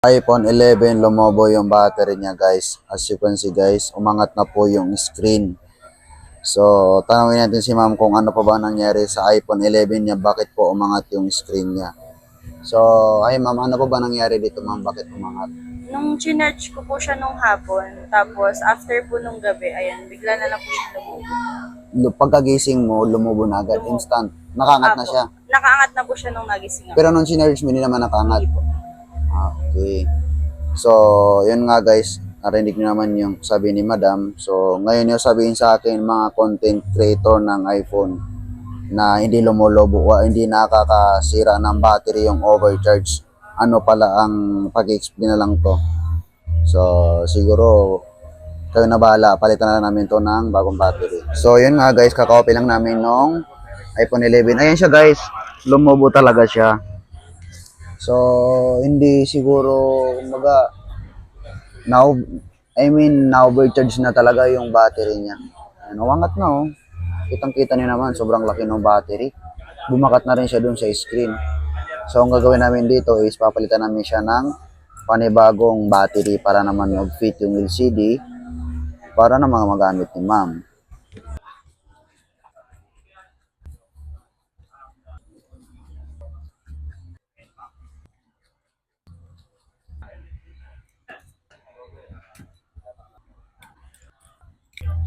iPhone 11 lumobo yung battery niya guys. As you can see guys, umangat na po yung screen. So, tanongin natin si ma'am kung ano pa ba nangyari sa iPhone 11 niya, bakit po umangat yung screen niya. So, ay ma'am, ano pa ba nangyari dito ma'am, bakit umangat? Nung chinarge ko po siya nung hapon, tapos after po nung gabi, ayan, bigla na lang po siya lumubo. Pagkagising mo, lumubo na agad, Lumubo. instant. Nakaangat na Apo, siya. nakaangat na po siya nung nagising ako. Pero nung sinerge mo, hindi naman nakaangat. Hindi po. Okay. So, yun nga guys, narinig nyo naman yung sabi ni Madam. So, ngayon yung sabihin sa akin mga content creator ng iPhone na hindi lumolobo o hindi nakakasira ng battery yung overcharge. Ano pala ang pag-explain na lang to. So, siguro kayo na bahala, palitan na namin to ng bagong battery. So, yun nga guys, kakopy lang namin nung iPhone 11. Ayan siya guys, lumobo talaga siya. So, hindi siguro, kumbaga, now, na-overcharge na talaga yung battery niya. Ayan, umangat na oh. Kitang-kita niyo naman, sobrang laki ng battery. Bumakat na rin siya dun sa screen. So, ang gagawin namin dito is papalitan namin siya ng panibagong battery para naman mag-fit yung LCD para na mga magamit ni ma'am.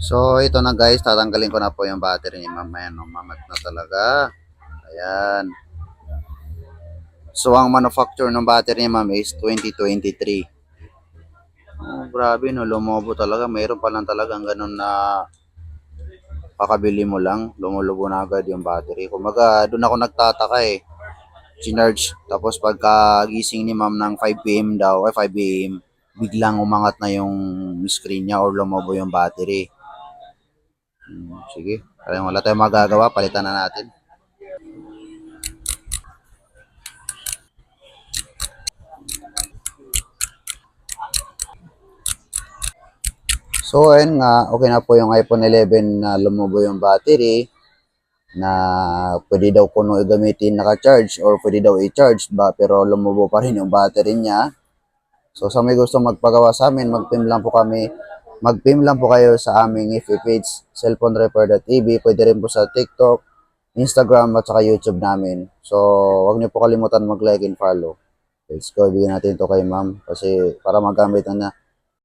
So, ito na guys, tatanggalin ko na po yung battery ni ma'am. Ayan, umangat na talaga. Ayan. So, ang manufacturer ng battery ni ma'am is 2023. Oh, grabe no, lumobo talaga. Mayroon pa lang talagang ganun na kakabili mo lang, lumulubo na agad yung battery. Kumaga, doon ako nagtataka eh. Ginarge. Tapos pagka gising ni ma'am ng 5 p.m. daw, 5 a.m., biglang umangat na yung screen niya or lumobo yung battery. Sige, kaya wala tayong magagawa, palitan na natin. So, ayun nga, okay na po yung iPhone 11 na lumobo yung battery na pwede daw kuno gamitin naka-charge or pwede daw i-charge ba pero lumobo pa rin yung battery niya. So, sa may gusto magpagawa sa amin, mag-PM lang po kami. Mag-PM lang po kayo sa aming FB page, cellphonerepair.tv. Pwede rin po sa TikTok, Instagram at saka YouTube namin. So, huwag niyo po kalimutan mag-like and follow. Let's go, bigyan natin to kay ma'am kasi para magamit na